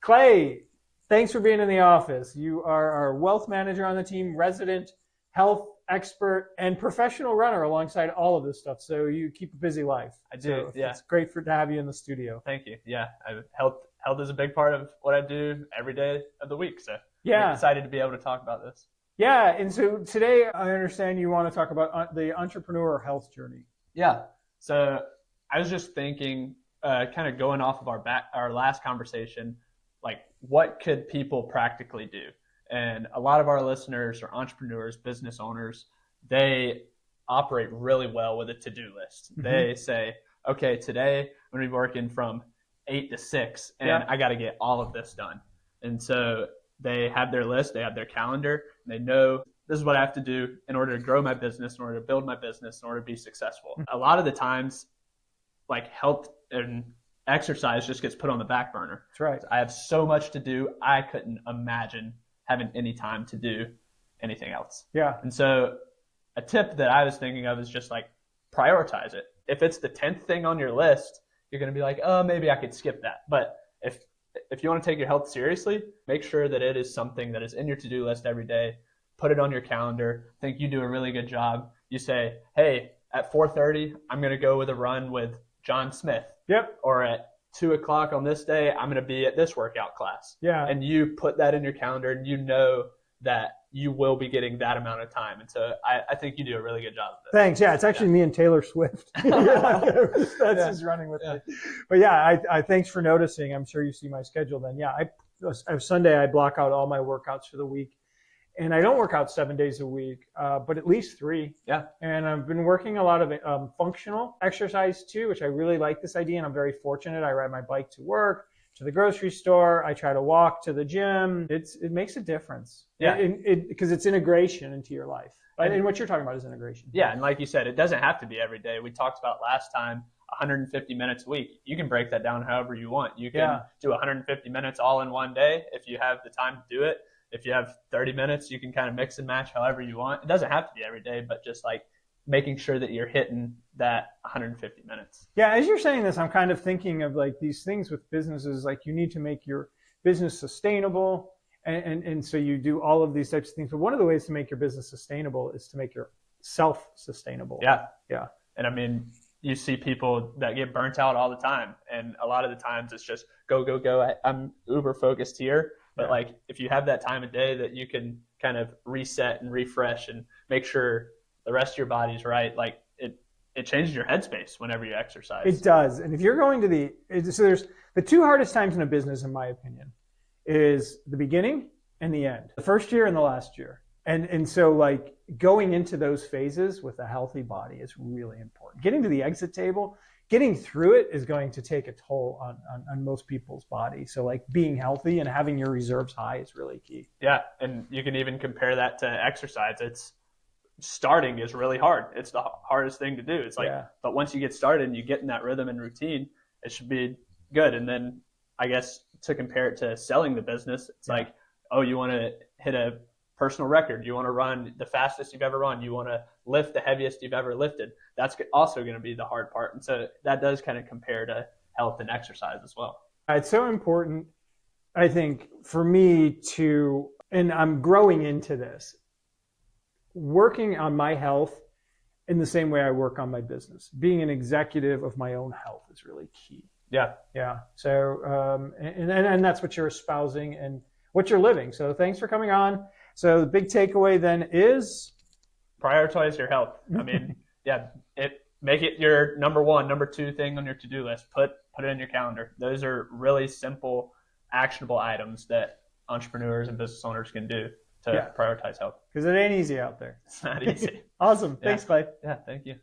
Clay, thanks for being in the office. You are our wealth manager on the team, resident health expert, and professional runner alongside all of this stuff. So you keep a busy life. I do. So Yeah. It's great to have you in the studio. Thank you. Yeah. Health is a big part of what I do every day of the week. So Yeah. I'm excited to be able to talk about this. Yeah. And so today I understand you want to talk about the entrepreneur health journey. Yeah. So I was just thinking, kind of going off of our last conversation, like what could people practically do? And a lot of our listeners are entrepreneurs, business owners. They operate really well with a to-do list. Mm-hmm. They say, okay, today I'm going to be working from 8 to 6 and I got to get all of this done. And so they have their list, they have their calendar, and they know this is what I have to do in order to grow my business, in order to build my business, in order to be successful. A lot of the times, like health and exercise just gets put on the back burner. That's right. I have so much to do. I couldn't imagine having any time to do anything else. Yeah. And so a tip that I was thinking of is just like prioritize it. If it's the 10th thing on your list, you're going to be like, oh, maybe I could skip that. But if you want to take your health seriously, make sure that it is something that is in your to-do list every day. Put it on your calendar. I think you do a really good job. You say, hey, at 4:30, I'm going to go with a run with John Smith. Yep. Or at 2 o'clock on this day, I'm going to be at this workout class. Yeah. And you put that in your calendar and you know that you will be getting that amount of time. And so I think you do a really good job of it. Thanks. Yeah, it's actually me and Taylor Swift. That's just running with me. But yeah, I thanks for noticing. I'm sure you see my schedule then. Yeah, Sunday I block out all my workouts for the week. And I don't work out 7 days a week, but at least 3. Yeah. And I've been working a lot of functional exercise too, which I really like this idea. And I'm very fortunate. I ride my bike to work, to the grocery store. I try to walk to the gym. It makes a difference. Yeah. Because it's integration into your life. And what you're talking about is integration. Yeah. And like you said, it doesn't have to be every day. We talked about last time, 150 minutes a week. You can break that down however you want. You can do 150 minutes all in one day if you have the time to do it. If you have 30 minutes, you can kind of mix and match however you want. It doesn't have to be every day, but just like making sure that you're hitting that 150 minutes. Yeah, as you're saying this, I'm kind of thinking of like these things with businesses, like you need to make your business sustainable. And so you do all of these types of things. But one of the ways to make your business sustainable is to make yourself sustainable. Yeah. Yeah. And I mean, you see people that get burnt out all the time. And a lot of the times it's just go, go, go. I'm uber focused here. But like if you have that time of day that you can kind of reset and refresh and make sure the rest of your body's right, like it changes your headspace whenever you exercise. It does. And if you're going to so there's the 2 hardest times in a business, in my opinion, is the beginning and the end. The first year and the last year. And so like going into those phases with a healthy body is really important. Getting to the exit table, getting through it is going to take a toll on most people's body. So like being healthy and having your reserves high is really key. Yeah. And you can even compare that to exercise. Starting is really hard. It's the hardest thing to do. It's like, but once you get started and you get in that rhythm and routine, it should be good. And then I guess to compare it to selling the business, it's like, oh, you want to hit a personal record. You want to run the fastest you've ever run. You want to lift the heaviest you've ever lifted. That's also going to be the hard part. And so that does kind of compare to health and exercise as well. It's so important, I think, for me and I'm growing into this, working on my health in the same way I work on my business. Being an executive of my own health is really key. Yeah. Yeah. So, and that's what you're espousing and what you're living. So thanks for coming on. So the big takeaway then is prioritize your health. I mean, make it your number 1, number 2 thing on your to-do list. Put it in your calendar. Those are really simple, actionable items that entrepreneurs and business owners can do to prioritize health. Because it ain't easy out there. It's not easy. Awesome. Thanks, Clay. Yeah, thank you.